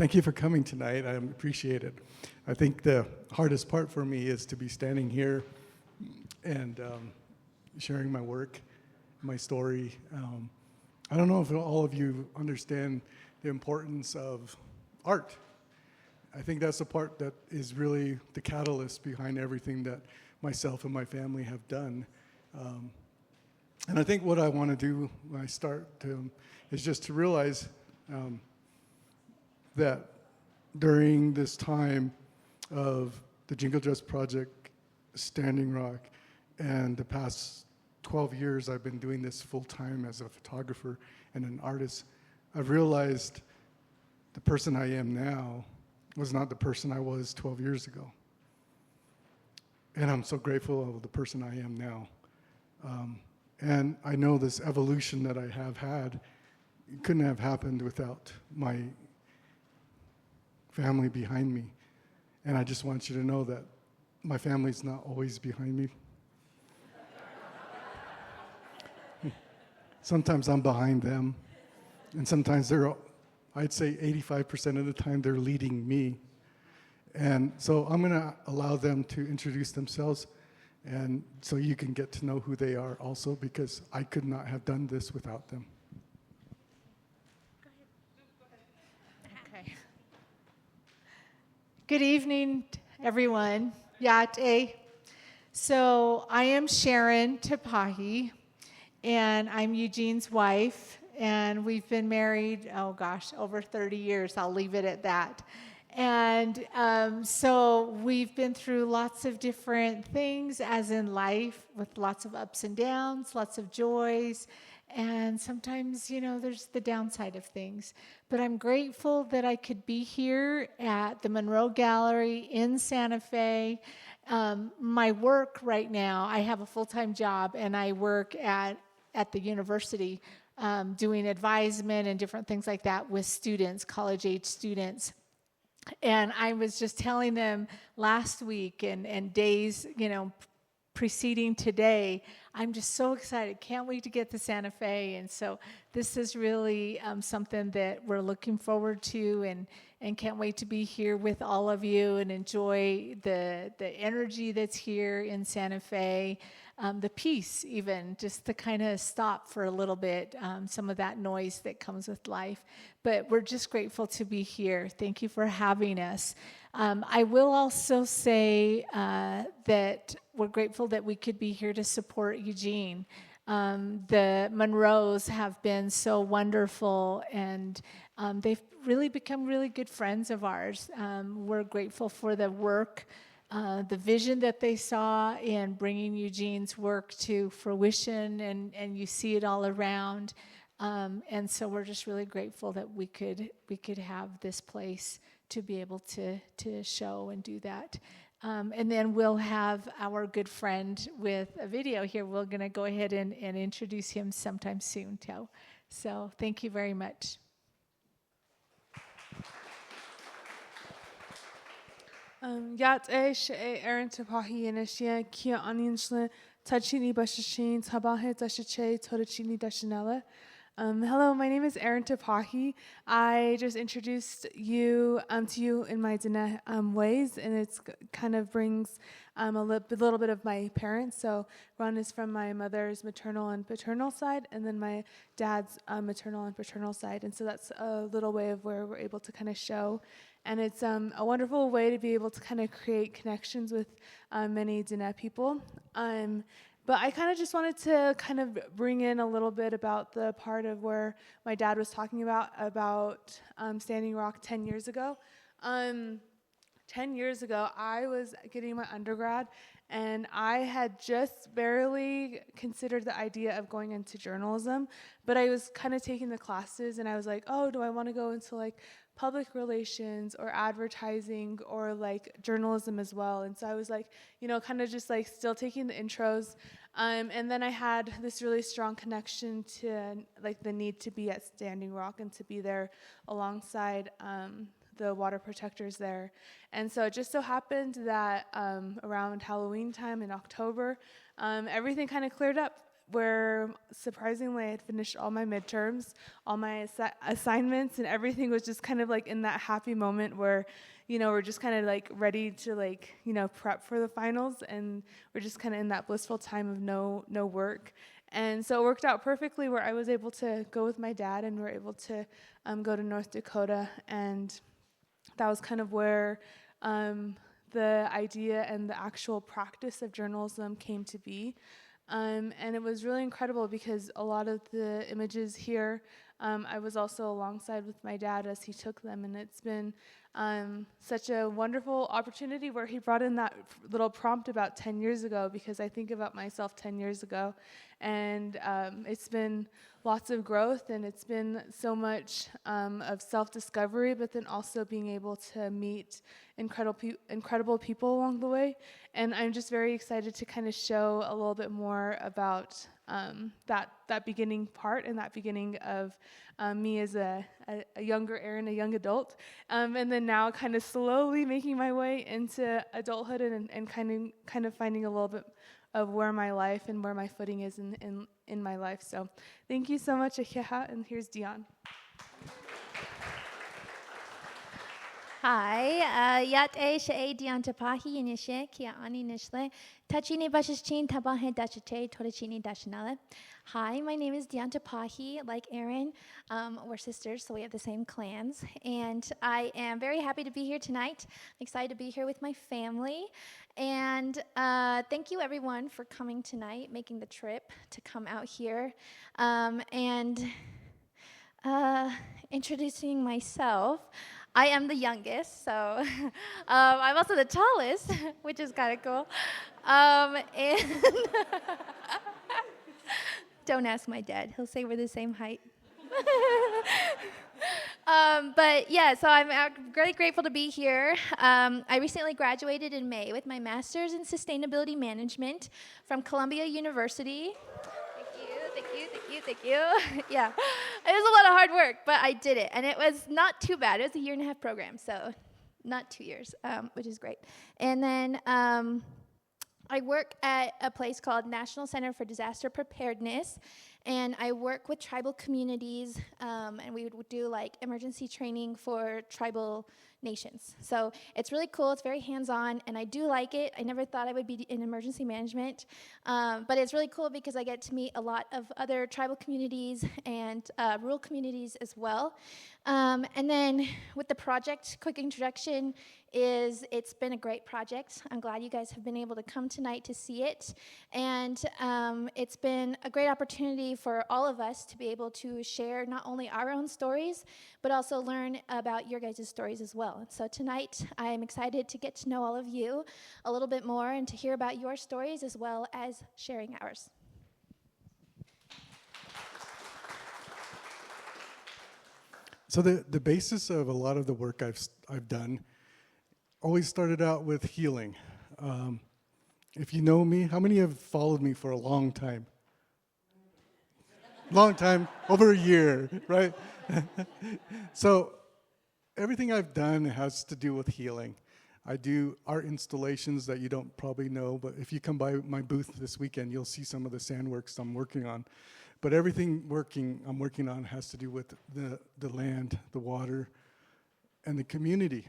Thank you for coming tonight. I appreciate it. I think the hardest part for me is to be standing here and sharing my work, my story. I don't know if all of you understand the importance of art. I think that's the part that is really the catalyst behind everything that myself and my family have done. And I think what I want to do when I start is just to realize that during this time of the Jingle Dress Project, Standing Rock, and the past 12 years I've been doing this full-time as a photographer and an artist, I've realized the person I am now was not the person I was 12 years ago. And I'm so grateful of the person I am now. And I know this evolution that I have had couldn't have happened without my family behind me. And I just want you to know that my family's not always behind me. Sometimes I'm behind them, and sometimes I'd say 85% of the time they're leading me. And so I'm going to allow them to introduce themselves, and so you can get to know who they are also, because I could not have done this without them. Okay. Good evening, everyone. Yate. So I am Sharon Tapahe, and I'm Eugene's wife, and we've been married, over 30 years. I'll leave it at that. And so we've been through lots of different things, as in life, with lots of ups and downs, lots of joys, and sometimes, there's the downside of things. But I'm grateful that I could be here at the Monroe Gallery in Santa Fe. My work right now, I have a full-time job, and I work at the university doing advisement and different things like that with students, college-age students. And I was just telling them last week and days, preceding today, I'm just so excited. Can't wait to get to Santa Fe. And so this is really something that we're looking forward to, and can't wait to be here with all of you and enjoy the energy that's here in Santa Fe, the peace even, just to kind of stop for a little bit, some of that noise that comes with life. But we're just grateful to be here. Thank you for having us. I will also say that we're grateful that we could be here to support Eugene. The Monroes have been so wonderful, and they've really become really good friends of ours. We're grateful for the work, the vision that they saw in bringing Eugene's work to fruition, and you see it all around. And so we're just really grateful that we could have this place to be able to show and do that. And then we'll have our good friend with a video here. We're going to go ahead and introduce him sometime soon, too. So thank you very much. Yate she Erin Tapahe Inishia Kia Aninshle Tachini Bashashin Tabahe Dashache Todachini Dashanella. Hello, my name is Erin Tapahe. I just introduced you to you in my Dene ways, and it's kind of brings a little bit of my parents. So Ron is from my mother's maternal and paternal side, and then my dad's maternal and paternal side. And so that's a little way of where we're able to kind of show. And it's a wonderful way to be able to kind of create connections with many Dene people. But I kind of just wanted to kind of bring in a little bit about the part of where my dad was talking about Standing Rock 10 years ago. 10 years ago, I was getting my undergrad, and I had just barely considered the idea of going into journalism, but I was kind of taking the classes, and I was like, oh, do I want to go into like public relations or advertising or like journalism as well? And so I was like, kind of just like still taking the intros. And then I had this really strong connection to like the need to be at Standing Rock and to be there alongside the water protectors there. And so it just so happened that around Halloween time in October, everything kind of cleared up where surprisingly I had finished all my midterms, all my assignments, and everything was just kind of like in that happy moment where, we're just kind of like ready to like, prep for the finals, and we're just kind of in that blissful time of no work. And so it worked out perfectly where I was able to go with my dad, and we're able to go to North Dakota, and that was kind of where the idea and the actual practice of journalism came to be. And it was really incredible because a lot of the images here, I was also alongside with my dad as he took them, and it's been such a wonderful opportunity where he brought in that little prompt about 10 years ago, because I think about myself 10 years ago, and it's been lots of growth, and it's been so much of self-discovery, but then also being able to meet incredible people along the way. And I'm just very excited to kind of show a little bit more about that beginning part and that beginning of me as a younger Erin, a young adult, and then now kind of slowly making my way into adulthood and kind of finding a little bit of where my life and where my footing is in my life. So thank you so much, Akeha, and here's Dion. Hi, Yate She'e Dion Tapahe Inishe Kia Ani Nishle Tachini Bashichin Tabahe Dachite Torachini Dashinale. Hi, my name is Dion Tapahe. Like Erin, we're sisters, so we have the same clans. And I am very happy to be here tonight. I'm excited to be here with my family. And thank you, everyone, for coming tonight, making the trip to come out here. And introducing myself. I am the youngest, so I'm also the tallest, which is kind of cool. And don't ask my dad. He'll say we're the same height. But yeah, so I'm really grateful to be here. I recently graduated in May with my master's in sustainability management from Columbia University. Thank you. Yeah, it was a lot of hard work, but I did it, and it was not too bad. It was a 1.5-year program, so not 2 years, which is great. And then I work at a place called National Center for Disaster Preparedness, and I work with tribal communities, and we would do like emergency training for tribal nations. So it's really cool. It's very hands-on, and I do like it. I never thought I would be in emergency management, but it's really cool because I get to meet a lot of other tribal communities and rural communities as well. And then with the project, quick introduction is it's been a great project. I'm glad you guys have been able to come tonight to see it. And it's been a great opportunity for all of us to be able to share not only our own stories, but also learn about your guys' stories as well. And so tonight, I'm excited to get to know all of you a little bit more and to hear about your stories as well as sharing ours. So the basis of a lot of the work I've done always started out with healing. If you know me, how many have followed me for a long time? Long time, over a year, right? So everything I've done has to do with healing. I do art installations that you don't probably know, but if you come by my booth this weekend, you'll see some of the sandworks I'm working on. But everything I'm working on has to do with the land, the water, and the community.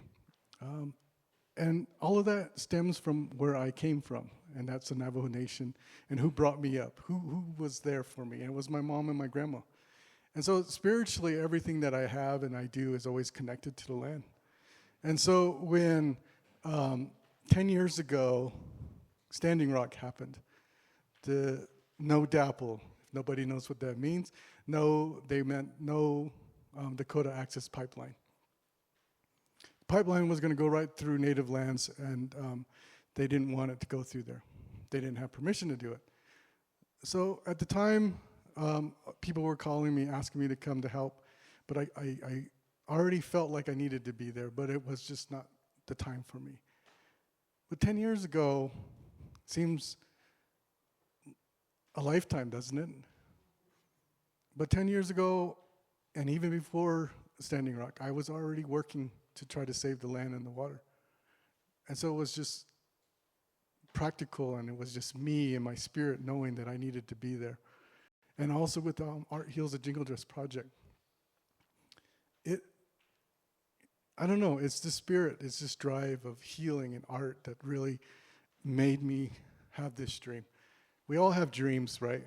And all of that stems from where I came from, and that's the Navajo Nation, and who brought me up, who was there for me, and it was my mom and my grandma. And so spiritually, everything that I have and I do is always connected to the land. And so when 10 years ago, Standing Rock happened, the no DAPL, if nobody knows what that means, they meant no Dakota Access Pipeline. Pipeline was going to go right through native lands, and they didn't want it to go through there. They didn't have permission to do it. So at the time, people were calling me, asking me to come to help, but I already felt like I needed to be there, but it was just not the time for me. But 10 years ago seems a lifetime, doesn't it? But 10 years ago, and even before Standing Rock, I was already working to try to save the land and the water. And so it was just practical, and it was just me and my spirit knowing that I needed to be there. And also with Art Heals, the Jingle Dress Project. I don't know, it's the spirit, it's this drive of healing and art that really made me have this dream. We all have dreams, right?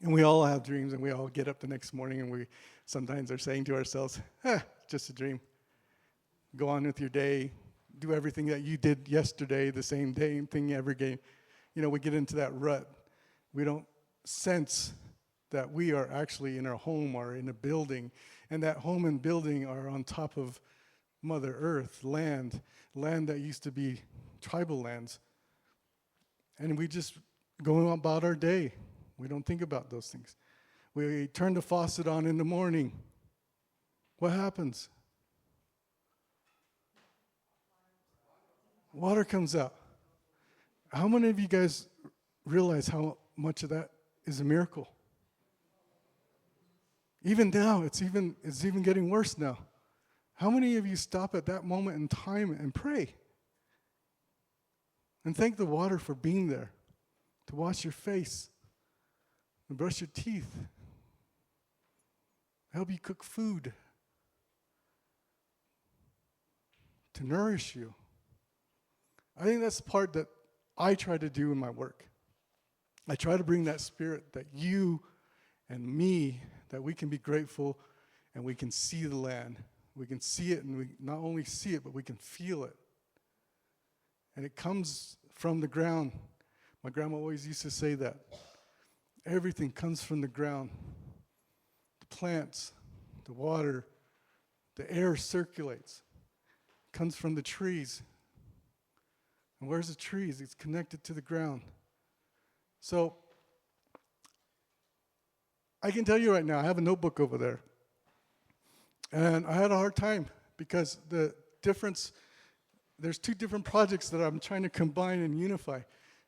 And we all have dreams, and we all get up the next morning, and we sometimes are saying to ourselves, just a dream. Go on with your day, do everything that you did yesterday, the same thing every day. You know, we get into that rut. We don't sense that we are actually in our home or in a building, and that home and building are on top of Mother Earth, land that used to be tribal lands. And we just go about our day. We don't think about those things. We turn the faucet on in the morning. What happens? Water comes out. How many of you guys realize how much of that is a miracle? Even now, it's even getting worse now. How many of you stop at that moment in time and pray? And thank the water for being there, to wash your face, and brush your teeth, help you cook food, to nourish you. I think that's the part that I try to do in my work. I try to bring that spirit that you and me, that we can be grateful and we can see the land. We can see it, and we not only see it, but we can feel it. And it comes from the ground. My grandma always used to say that. Everything comes from the ground. The plants, the water, the air circulates. It comes from the trees. And where's the trees? It's connected to the ground. So, I can tell you right now, I have a notebook over there. And I had a hard time because the difference, there's two different projects that I'm trying to combine and unify.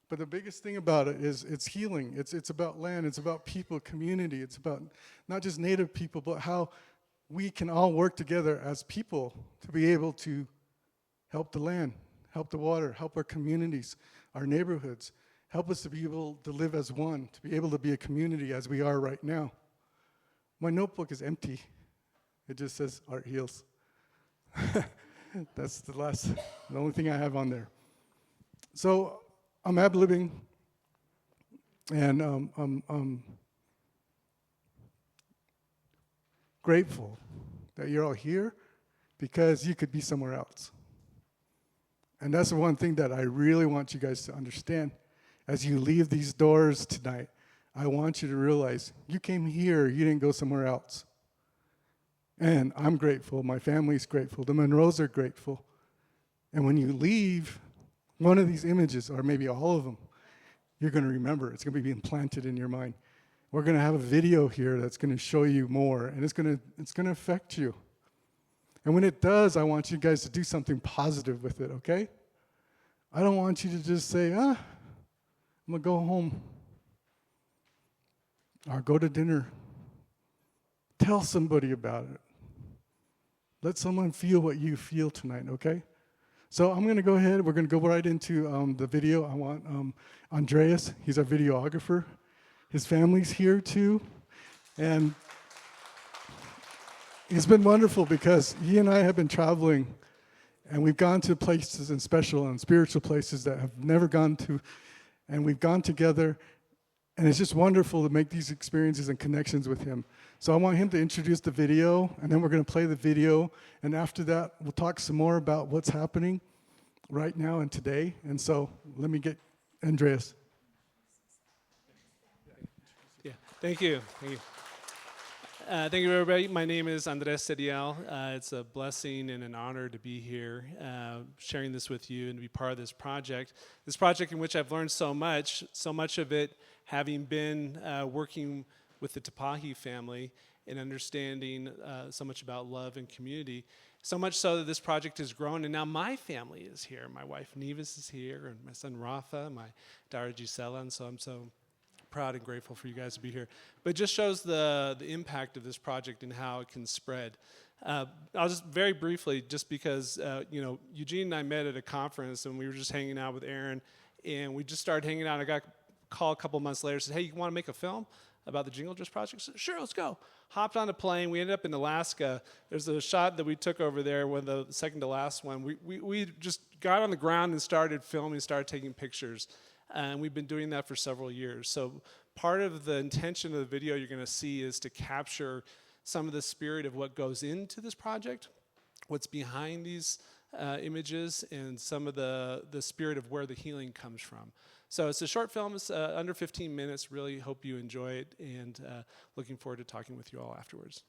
But the biggest thing about it is it's healing. It's about land. It's about people, community. It's about not just Native people, but how we can all work together as people to be able to help the land, help the water, help our communities, our neighborhoods, help us to be able to live as one, to be able to be a community as we are right now. My notebook is empty. It just says Art Heals. That's the only thing I have on there. So I'm ad-libbing, and I'm grateful that you're all here because you could be somewhere else. And that's the one thing that I really want you guys to understand. As you leave these doors tonight, I want you to realize you came here, you didn't go somewhere else. And I'm grateful, my family's grateful, the Monroes are grateful. And when you leave, one of these images, or maybe all of them, you're going to remember. It's going to be implanted in your mind. We're going to have a video here that's going to show you more, and it's going to affect you. And when it does, I want you guys to do something positive with it, okay? I don't want you to just say, I'm going to go home or go to dinner. Tell somebody about it. Let someone feel what you feel tonight, okay? So I'm going to go ahead. We're going to go right into the video. I want Andreas. He's our videographer. His family's here, too. And it's been wonderful because he and I have been traveling, and we've gone to places and special and spiritual places that have never gone to, and we've gone together, and it's just wonderful to make these experiences and connections with him. So I want him to introduce the video, and then we're going to play the video, and after that, we'll talk some more about what's happening right now and today. And so let me get Andreas. Yeah, thank you. Thank you, everybody. My name is Andres Serial. It's a blessing and an honor to be here, sharing this with you and to be part of this project. This project in which I've learned so much of it having been working with the Tapahe family and understanding so much about love and community, so much so that this project has grown, and now my family is here. My wife Nevis is here, and my son Rafa, my daughter Gisela, and so I'm so proud and grateful for you guys to be here. But it just shows the impact of this project and how it can spread. I'll just very briefly, just because Eugene and I met at a conference, and we were just hanging out with Aaron, and we just started hanging out. I got a call a couple months later, said, hey, you want to make a film about the Jingle Dress Project? I said, sure, let's go. Hopped on a plane. We ended up in Alaska. There's a shot that we took over there, the second to last one. We just got on the ground and started filming, started taking pictures. And we've been doing that for several years. So part of the intention of the video you're going to see is to capture some of the spirit of what goes into this project, what's behind these images, and some of the spirit of where the healing comes from. So it's a short film. It's under 15 minutes. Really hope you enjoy it, and looking forward to talking with you all afterwards.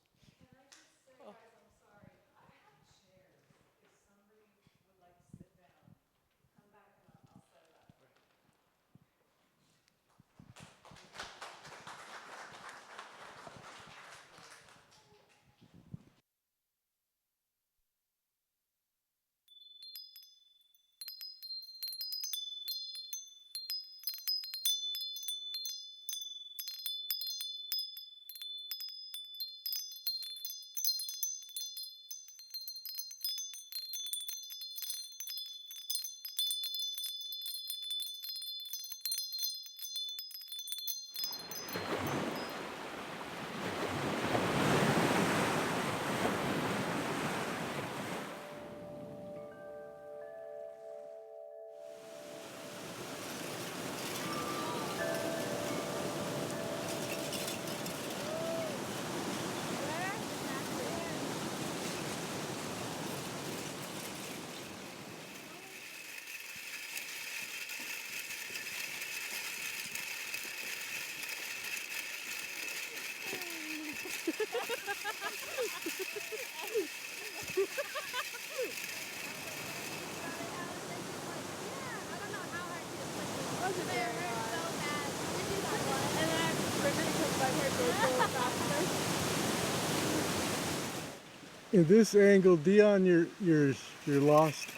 In this angle, Dion, you're lost.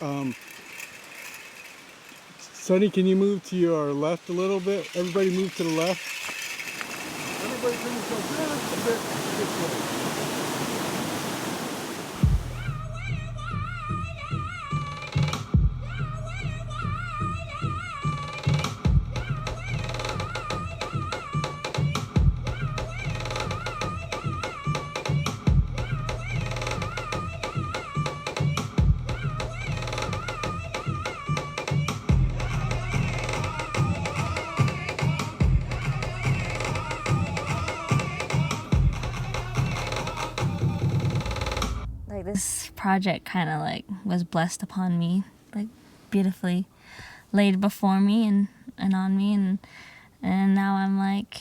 Sonny, can you move to your left a little bit? Everybody move to the left. Everybody bring yourself just a bit this way. Like, this project kind of like was blessed upon me, like beautifully laid before me and on me, and now I'm like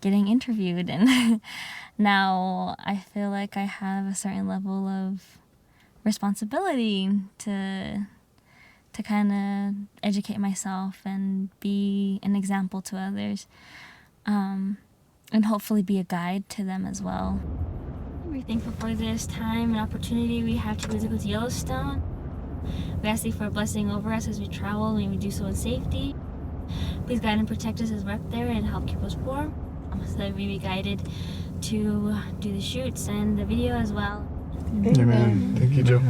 getting interviewed, and now I feel like I have a certain level of responsibility to kind of educate myself and be an example to others, and hopefully be a guide to them as well. We're thankful for this time and opportunity we have to go to Yellowstone. We ask you for a blessing over us as we travel, and we do so in safety. Please guide and protect us as we're up there, and help keep us warm, so that we be guided to do the shoots and the video as well. Amen. Thank you, Joe.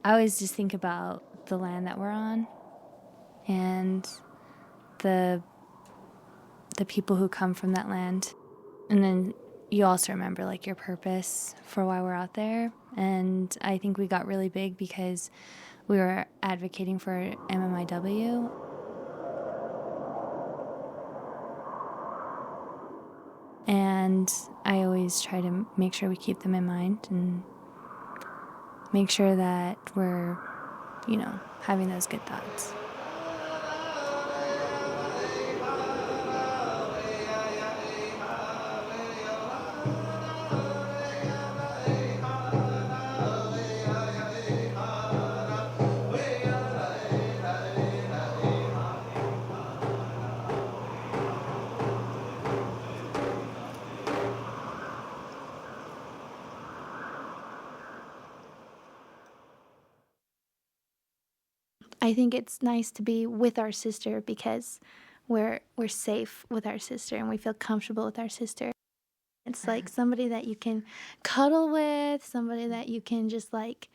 I always just think about the land that we're on, and the people who come from that land. And then you also remember like your purpose for why we're out there. And I think we got really big because we were advocating for MMIW. And I always try to make sure we keep them in mind and make sure that we're, having those good thoughts. I think it's nice to be with our sister because we're safe with our sister and we feel comfortable with our sister. It's like somebody that you can cuddle with, somebody that you can just like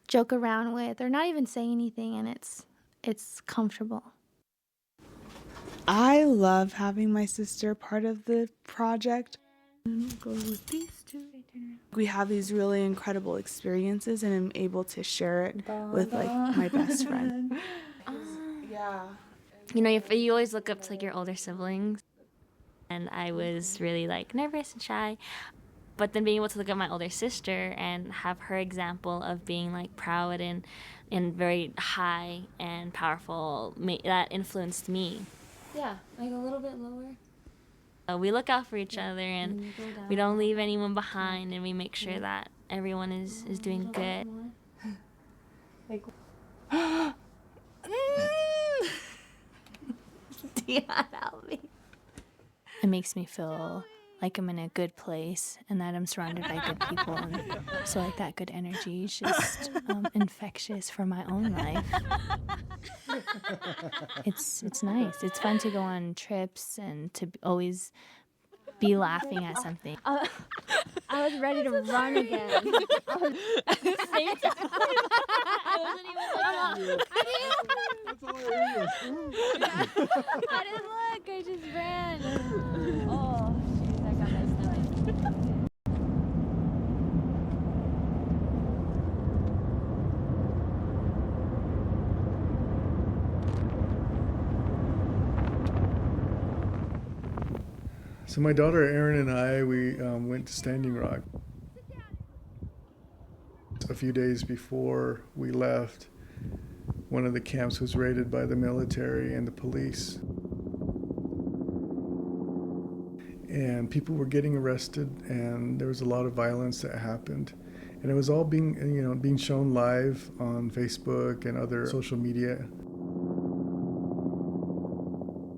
joke around with or not even say anything, and it's comfortable. I love having my sister part of the project. Go with these two. We have these really incredible experiences, and I'm able to share it with like my best friend. Yeah. You know, if you always look up to like your older siblings, and I was really like nervous and shy, but then being able to look at my older sister and have her example of being like proud and very high and powerful, that influenced me. Yeah, like a little bit lower. We look out for each other, and we don't leave anyone behind, and we make sure that everyone is doing good. Like, Dion, help me. It makes me feel like I'm in a good place and that I'm surrounded by good people. And so like that good energy is just infectious for my own life. It's nice. It's fun to go on trips and to always be laughing at something. I was ready to run again. I wasn't even looking. I didn't look. I just ran. Oh, jeez, I got my stomach. So my daughter Erin and I, we went to Standing Rock. A few days before we left, one of the camps was raided by the military and the police. And people were getting arrested, and there was a lot of violence that happened. And it was all being shown live on Facebook and other social media.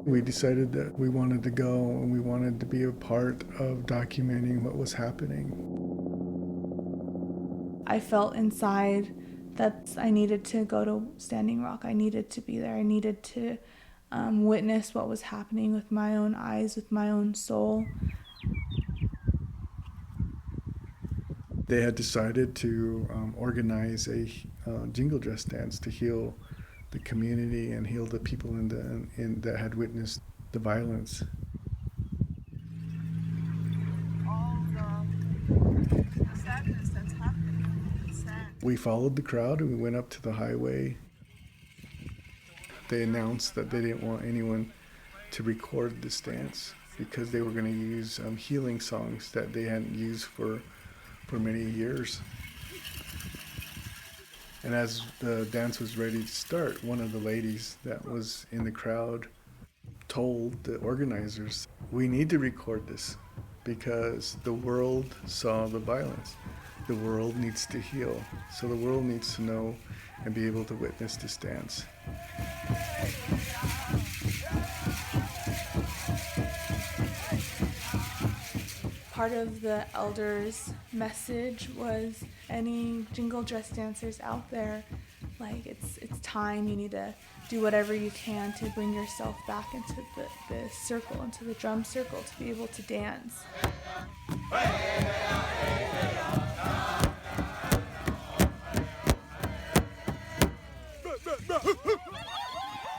We decided that we wanted to go and we wanted to be a part of documenting what was happening. I felt inside that I needed to go to Standing Rock. I needed to be there. I needed to witness what was happening with my own eyes, with my own soul. They had decided to organize a jingle dress dance to heal the community and heal the people that had witnessed the violence. We followed the crowd and we went up to the highway. They announced that they didn't want anyone to record this dance because they were going to use healing songs that they hadn't used for many years. And as the dance was ready to start, one of the ladies that was in the crowd told the organizers, "We need to record this because the world saw the violence. The world needs to heal. So the world needs to know and be able to witness this dance." Part of the elders' message was any jingle dress dancers out there, like it's time. You need to do whatever you can to bring yourself back into the circle, into the drum circle, to be able to dance.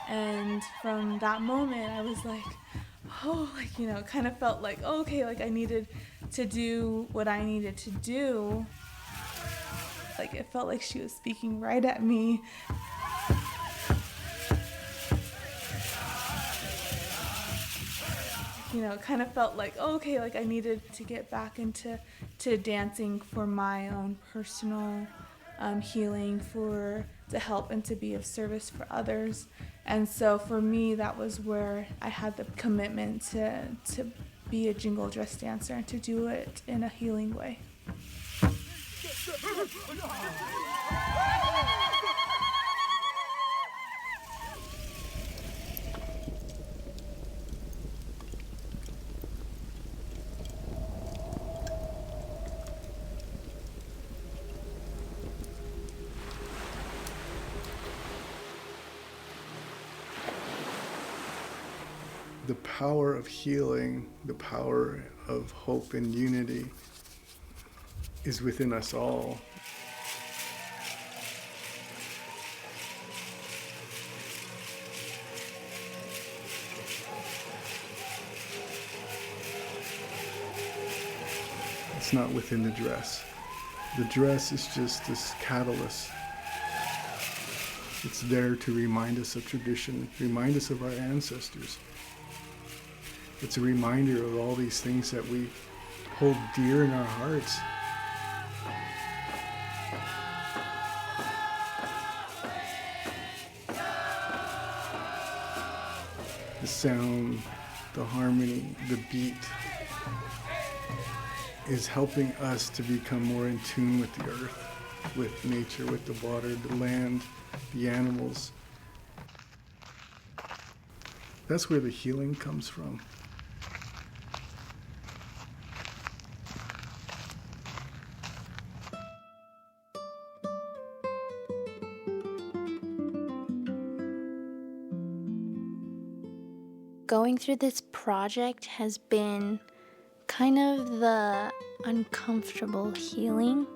And from that moment, I was like, oh, like, you know, it kind of felt like, oh, okay, like I needed to do what I needed to do. Like it felt like she was speaking right at me. You know, it kind of felt like, oh, okay, like I needed to get back into dancing for my own personal healing, to help and to be of service for others. And so for me, that was where I had the commitment to be a jingle dress dancer and to do it in a healing way. The power of healing, the power of hope and unity is within us all. It's not within the dress. The dress is just this catalyst. It's there to remind us of tradition, remind us of our ancestors. It's a reminder of all these things that we hold dear in our hearts. The sound, the harmony, the beat is helping us to become more in tune with the earth, with nature, with the water, the land, the animals. That's where the healing comes from. Going through this project has been kind of the uncomfortable healing.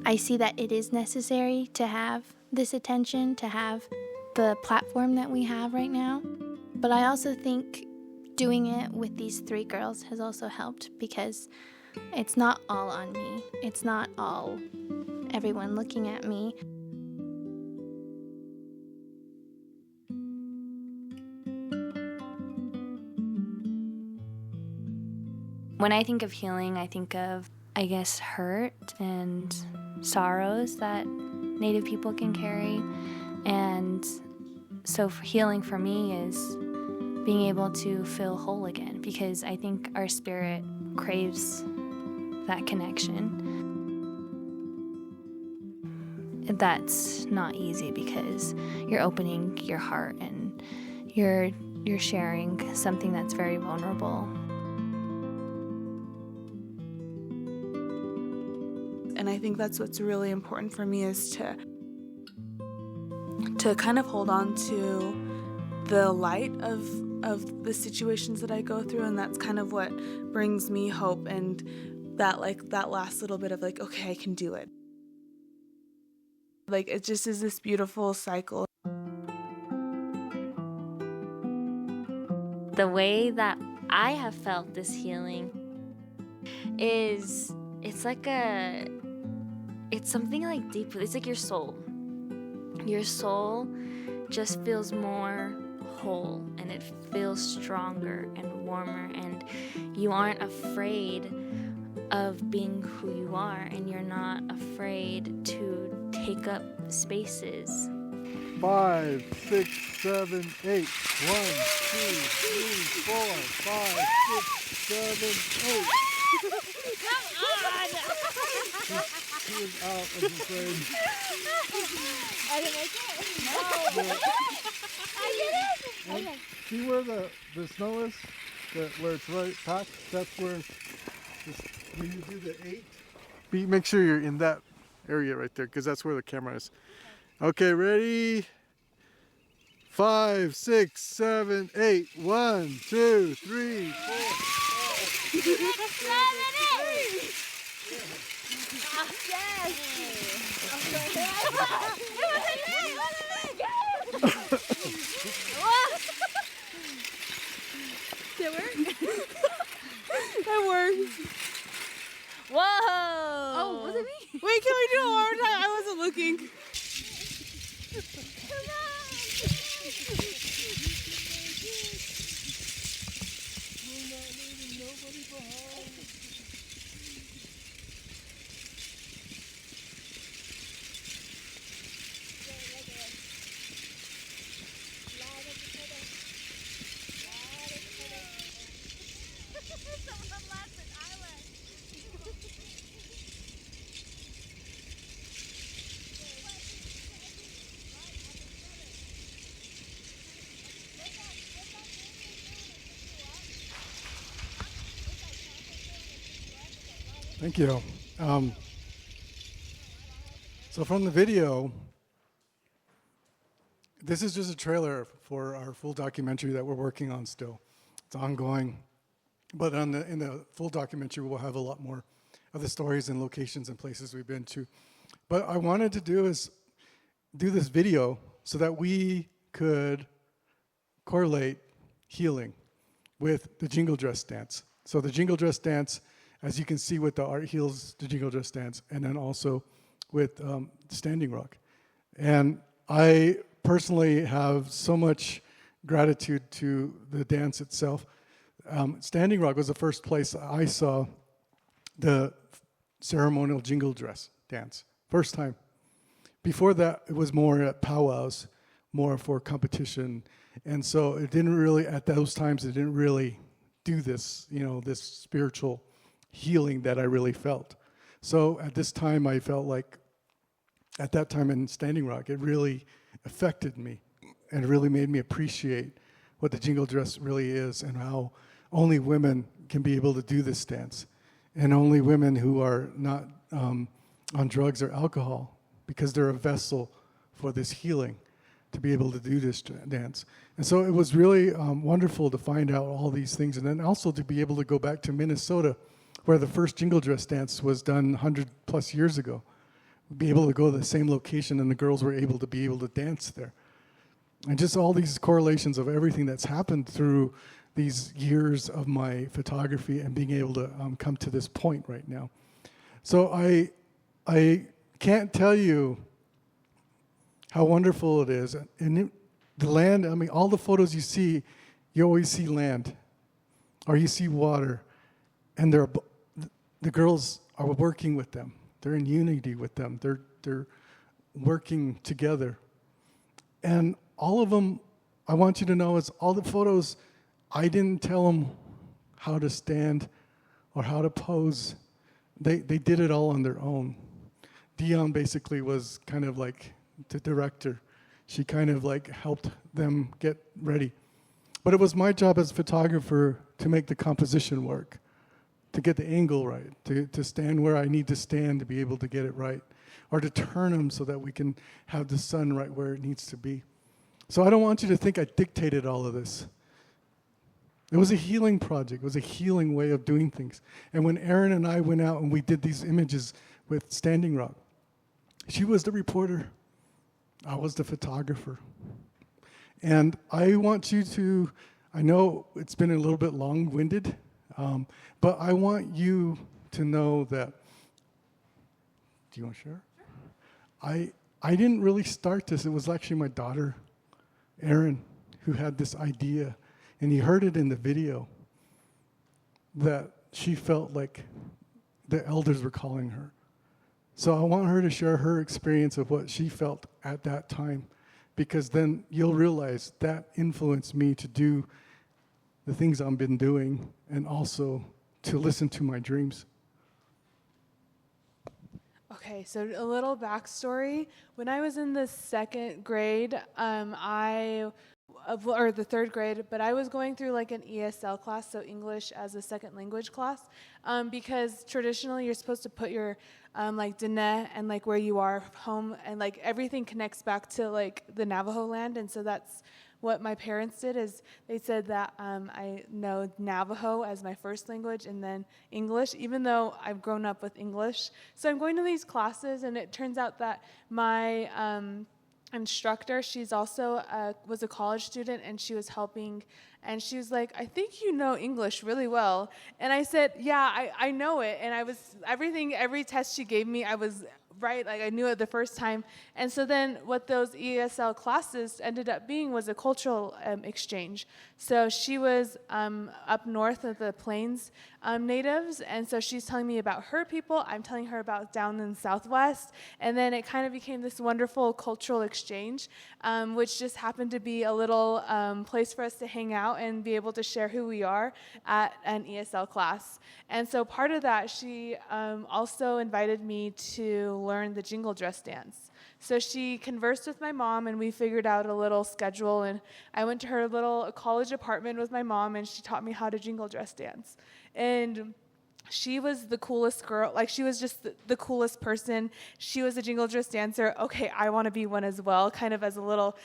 I see that it is necessary to have this attention, to have the platform that we have right now. But I also think doing it with these three girls has also helped, because it's not all on me. It's not all everyone looking at me. When I think of healing, I think of, I guess, hurt and sorrows that Native people can carry. And so healing for me is being able to feel whole again, because I think our spirit craves that connection. That's not easy, because you're opening your heart and you're sharing something that's very vulnerable. And I think that's what's really important for me, is to kind of hold on to the light of the situations that I go through, and that's kind of what brings me hope, and that last little bit of okay, I can do it. It just is this beautiful cycle. The way that I have felt this healing is, it's something deep. It's like your soul. Your soul just feels more whole, and it feels stronger and warmer, and you aren't afraid of being who you are, and you're not afraid to take up spaces. 5, 6, 7, 8. 1, 2, 3, 4, 5, 6, 7, 8. Come on! He was out of the frame. I didn't make it. No. I did it. Okay. See where the snow is? Where it's right packed? That's where, when you do the 8. Make sure you're in that area right there, because that's where the camera is. Okay, ready? 5, 6, 7, 8. 1, 2, 3, 4, 5, 6, 7, 8. Yes. Did it work? It works. Whoa! Oh, was it me? Wait, can we do it one more time? I wasn't looking. Thank you. So from the video, This is just a trailer for our full documentary that we're working on still. It's ongoing. But in the full documentary, we'll have a lot more of the stories and locations and places we've been to. But I wanted to do this video so that we could correlate healing with the Jingle Dress dance. So the Jingle Dress dance, as you can see with the Art Heals, the Jingle Dress dance, and then also with Standing Rock. And I personally have so much gratitude to the dance itself. Standing Rock was the first place I saw the ceremonial jingle dress dance. First time. Before that, it was more at powwows, more for competition. And so it didn't really, at those times, it didn't really do this, this spiritual healing that I really felt. So at this time, I felt like, at that time in Standing Rock, it really affected me and really made me appreciate what the jingle dress really is and how only women can be able to do this dance, and only women who are not on drugs or alcohol, because they're a vessel for this healing, to be able to do this dance. And so it was really wonderful to find out all these things, and then also to be able to go back to Minnesota, where the first jingle dress dance was done 100 plus years ago. Be able to go to the same location, and the girls were able to dance there. And just all these correlations of everything that's happened through these years of my photography and being able to come to this point right now. So I can't tell you how wonderful it is. And the land, all the photos you see, you always see land, or you see water, and the girls are working with them. They're in unity with them. They're working together. And all of them, I want you to know, is all the photos, I didn't tell them how to stand or how to pose. They did it all on their own. Dion basically was kind of like the director. She kind of like helped them get ready. But it was my job as a photographer to make the composition work, to get the angle right, to stand where I need to stand to be able to get it right, or to turn them so that we can have the sun right where it needs to be. So I don't want you to think I dictated all of this. It was a healing project. It was a healing way of doing things. And when Erin and I went out and we did these images with Standing Rock, she was the reporter. I was the photographer. And I want you to, I know it's been a little bit long-winded, but I want you to know that, do you want to share? I didn't really start this. It was actually my daughter, Erin, who had this idea. And you heard it in the video that she felt like the elders were calling her. So I want her to share her experience of what she felt at that time, because then you'll realize that influenced me to do the things I've been doing and also to listen to my dreams. Okay, so a little backstory. When I was in the second grade, or the third grade, but I was going through like an ESL class, so English as a second language class, because traditionally you're supposed to put your like Dene and like where you are home, and like everything connects back to like the Navajo land, and so that's what my parents did. Is they said that I know Navajo as my first language and then English, even though I've grown up with English. So I'm going to these classes, and it turns out that my instructor, she's also was a college student, and she was helping, and she was like, I think you know English really well. And I said, yeah, I know it. And I was, every test she gave me, I was right, like I knew it the first time. And so then what those ESL classes ended up being was a cultural exchange. So she was up north of the Plains natives, and so she's telling me about her people, I'm telling her about down in the Southwest, and then it kind of became this wonderful cultural exchange, which just happened to be a little place for us to hang out and be able to share who we are at an ESL class. And so part of that, she also invited me to learn the Jingle Dress dance. So she conversed with my mom, and we figured out a little schedule, and I went to her little college apartment with my mom, and she taught me how to Jingle Dress dance. And she was the coolest girl. Like, she was just the coolest person. She was a jingle dress dancer. Okay, I want to be one as well, kind of as a little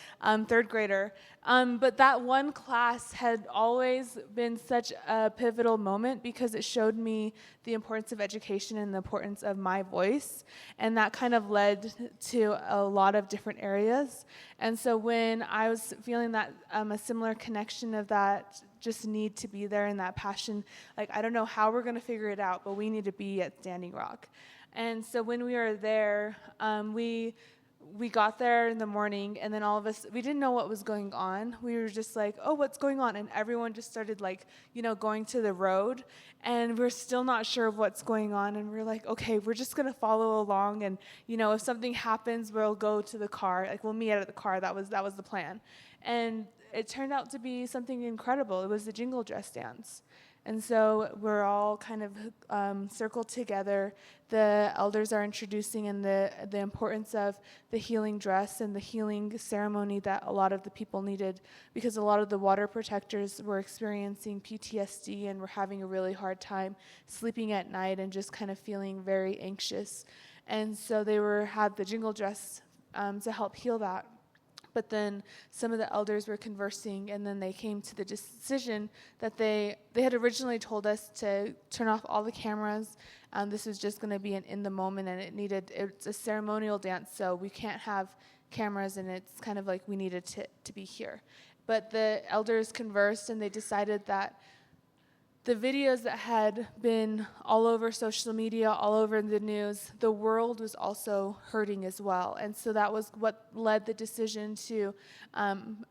third grader. But that one class had always been such a pivotal moment because it showed me the importance of education and the importance of my voice. And that kind of led to a lot of different areas. And so when I was feeling that, a similar connection of that just need to be there and that passion, like, I don't know how we're going to figure it out, but we need to be at Standing Rock. And so when we were there, we got there in the morning, and then all of us, we didn't know what was going on. We were just like, oh, what's going on? And everyone just started, like, going to the road, and we're still not sure of what's going on. And we're like, okay, we're just going to follow along, and, if something happens, we'll go to the car. Like, we'll meet at the car. That was the plan. And it turned out to be something incredible. It was the Jingle Dress dance. And so we're all kind of circled together. The elders are introducing and the importance of the healing dress and the healing ceremony that a lot of the people needed, because a lot of the water protectors were experiencing PTSD and were having a really hard time sleeping at night and just kind of feeling very anxious. And so they had the jingle dress to help heal that. But then some of the elders were conversing, and then they came to the decision that they had originally told us to turn off all the cameras. This was just going to be an in the moment, and it's a ceremonial dance, so we can't have cameras, and it's kind of like we needed to be here. But the elders conversed, and they decided that the videos that had been all over social media, all over the news, the world was also hurting as well. And so that was what led the decision to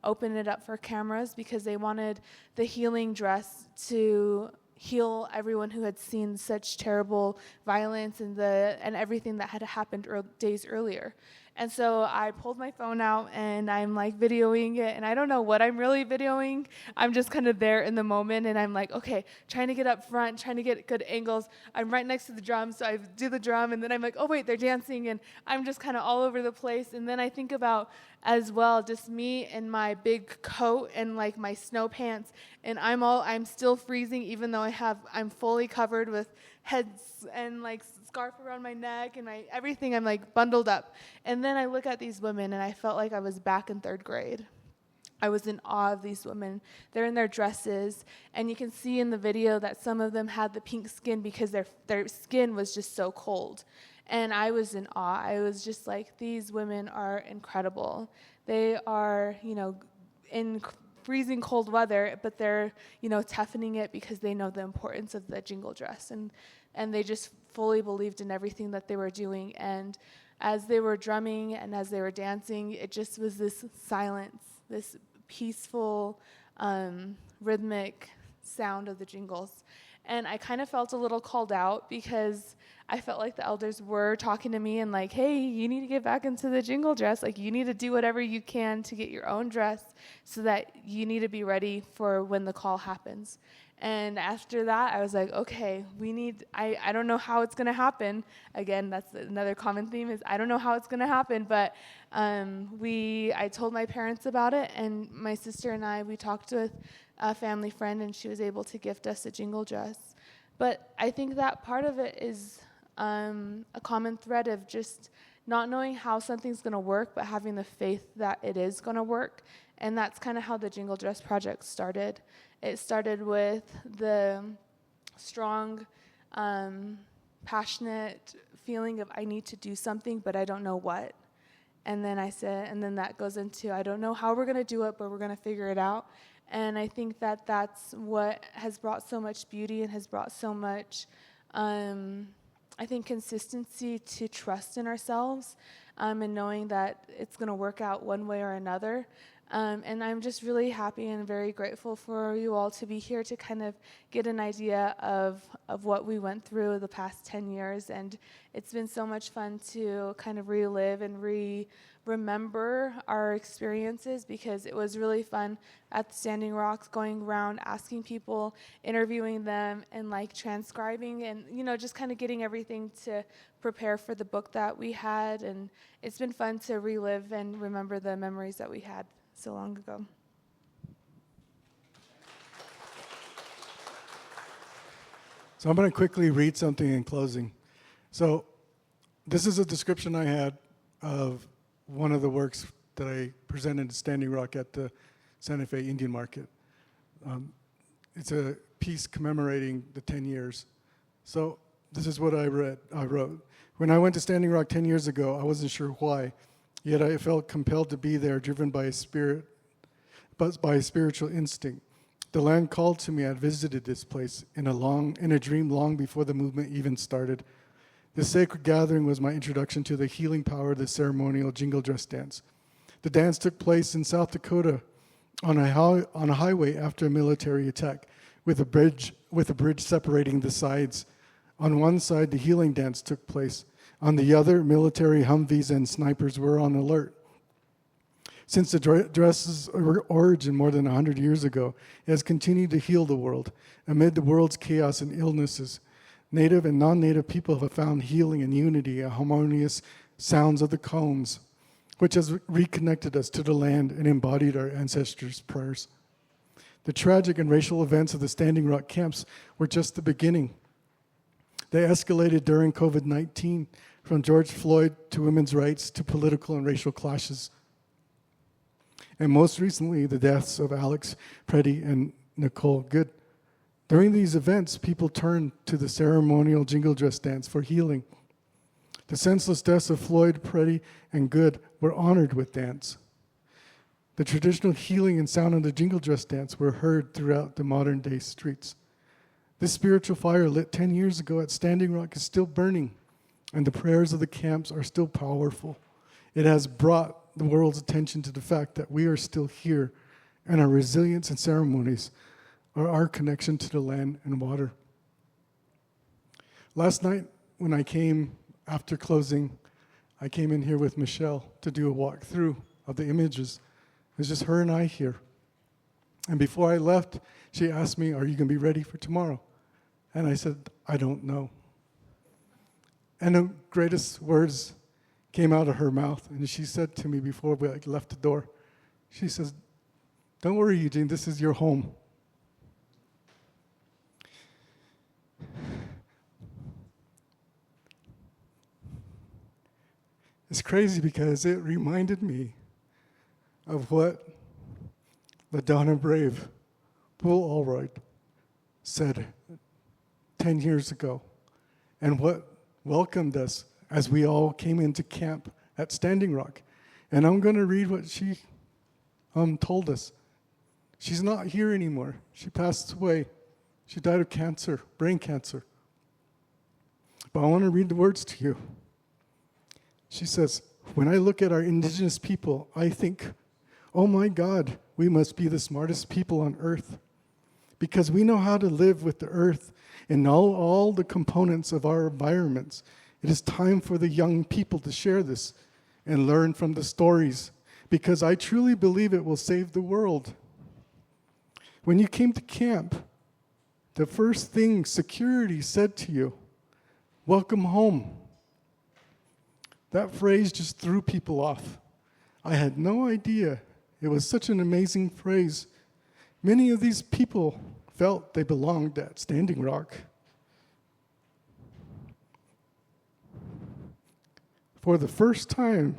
open it up for cameras, because they wanted the healing dress to heal everyone who had seen such terrible violence and everything that had happened days earlier. And so I pulled my phone out, and I'm like videoing it, and I don't know what I'm really videoing. I'm just kind of there in the moment, and I'm like, okay, trying to get up front, trying to get good angles. I'm right next to the drum, so I do the drum, and then I'm like, oh wait, they're dancing, and I'm just kind of all over the place. And then I think about as well just me in my big coat and like my snow pants, and I'm still freezing, even though I'm fully covered with heads and like scarf around my neck and everything. I'm like bundled up. And then I look at these women, and I felt like I was back in third grade. I was in awe of these women. They're in their dresses, and you can see in the video that some of them had the pink skin because their skin was just so cold. And I was in awe. I was just like, these women are incredible. They are, in freezing cold weather, but they're, toughening it because they know the importance of the jingle dress. And they just fully believed in everything that they were doing. And as they were drumming and as they were dancing, it just was this silence, this peaceful, rhythmic sound of the jingles. And I kind of felt a little called out because I felt like the elders were talking to me and like, hey, you need to get back into the jingle dress. Like, you need to do whatever you can to get your own dress so that you need to be ready for when the call happens. And after that, I was like, okay, I don't know how it's going to happen. Again, that's another common theme is I don't know how it's going to happen. But I told my parents about it, and my sister and we talked with a family friend, and she was able to gift us a jingle dress. But I think that part of it is a common thread of just not knowing how something's going to work, but having the faith that it is going to work. And that's kind of how the Jingle Dress Project started. It started with the strong, passionate feeling of I need to do something, but I don't know what. And then then that goes into I don't know how we're going to do it, but we're going to figure it out. And I think that that's what has brought so much beauty and has brought so much, consistency to trust in ourselves and knowing that it's going to work out one way or another. And I'm just really happy and very grateful for you all to be here to kind of get an idea of what we went through the past 10 years. And it's been so much fun to kind of relive and remember our experiences, because it was really fun at the Standing Rocks, going around asking people, interviewing them, and like transcribing and, just kind of getting everything to prepare for the book that we had. And it's been fun to relive and remember the memories that we had so long ago. So I'm going to quickly read something in closing. So this is a description I had of one of the works that I presented at Standing Rock at the Santa Fe Indian Market. It's a piece commemorating the 10 years. So this is what I wrote. When I went to Standing Rock 10 years ago, I wasn't sure why, yet I felt compelled to be there, driven by a spirit, but by a spiritual instinct. The land called to me. I had visited this place in a dream long before the movement even started. This sacred gathering was my introduction to the healing power of the ceremonial Jingle Dress dance. The dance took place in South Dakota on a highway after a military attack, with a bridge separating the sides. On one side, the healing dance took place. On the other, military Humvees and snipers were on alert. Since the dress's origin more than 100 years ago, it has continued to heal the world. Amid the world's chaos and illnesses, Native and non-Native people have found healing and unity, a harmonious sounds of the combs, which has reconnected us to the land and embodied our ancestors' prayers. The tragic and racial events of the Standing Rock camps were just the beginning. They escalated during COVID-19, from George Floyd to women's rights to political and racial clashes. And most recently, the deaths of Alex Preddy and Nicole Good. During these events, people turned to the ceremonial Jingle Dress dance for healing. The senseless deaths of Floyd, Preddy, and Good were honored with dance. The traditional healing and sound of the Jingle Dress dance were heard throughout the modern-day streets. This spiritual fire lit 10 years ago at Standing Rock is still burning, and the prayers of the camps are still powerful. It has brought the world's attention to the fact that we are still here, and our resilience and ceremonies are our connection to the land and water. Last night, when I came after closing, I came in here with Michelle to do a walkthrough of the images. It was just her and I here. And before I left, she asked me, "Are you going to be ready for tomorrow?" And I said, "I don't know." And the greatest words came out of her mouth. And she said to me before we left the door, she says, "Don't worry, Eugene, this is your home." It's crazy because it reminded me of what LaDonna Brave, Bull Allroyd, said 10 years ago, and what welcomed us as we all came into camp at Standing Rock. And I'm going to read what she told us. She's not here anymore. She passed away. She died of cancer, brain cancer. But I want to read the words to you. She says, "When I look at our indigenous people, I think, oh my God, we must be the smartest people on earth, because we know how to live with the earth and all the components of our environments. It is time for the young people to share this and learn from the stories, because I truly believe it will save the world. When you came to camp, the first thing security said to you, 'Welcome home.' That phrase just threw people off. I had no idea. It was such an amazing phrase. Many of these people felt they belonged at Standing Rock. For the first time,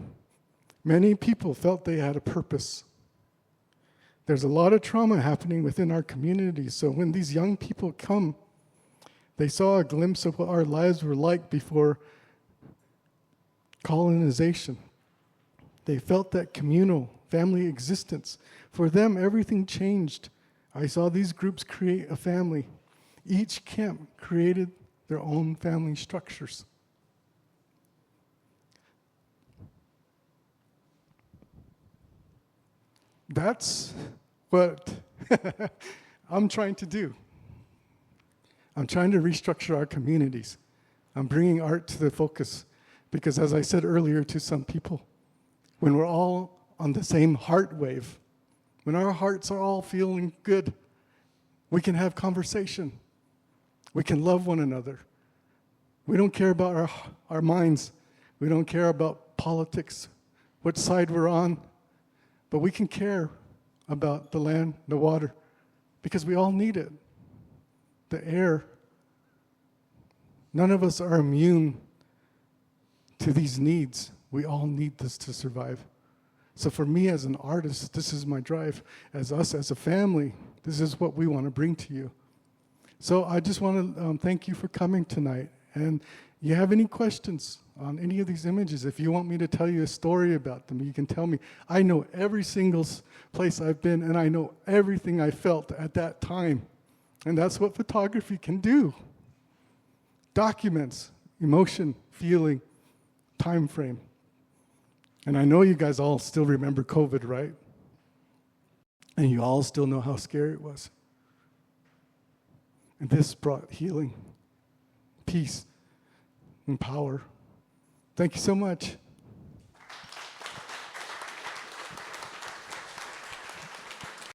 many people felt they had a purpose. There's a lot of trauma happening within our community, so when these young people come, they saw a glimpse of what our lives were like before colonization. They felt that communal family existence. For them, everything changed. I saw these groups create a family. Each camp created their own family structures. That's what I'm trying to do. I'm trying to restructure our communities. I'm bringing art to the focus. Because as I said earlier to some people, when we're all on the same heart wave, when our hearts are all feeling good, we can have conversation. We can love one another. We don't care about our minds. We don't care about politics, what side we're on. But we can care about the land, the water, because we all need it. The air, None of us are immune to these needs. We all need this to survive. So for me as an artist, this is my drive. As us as a family, this is what we want to bring to you. So I just want to thank you for coming tonight. And you have any questions on any of these images, if you want me to tell you a story about them, you can tell me. I know every single place I've been, and I know everything I felt at that time. And that's what photography can do. Documents emotion, feeling, time frame. And I know you guys all still remember COVID, right? And you all still know how scary it was. And this brought healing, peace, and power. Thank you so much.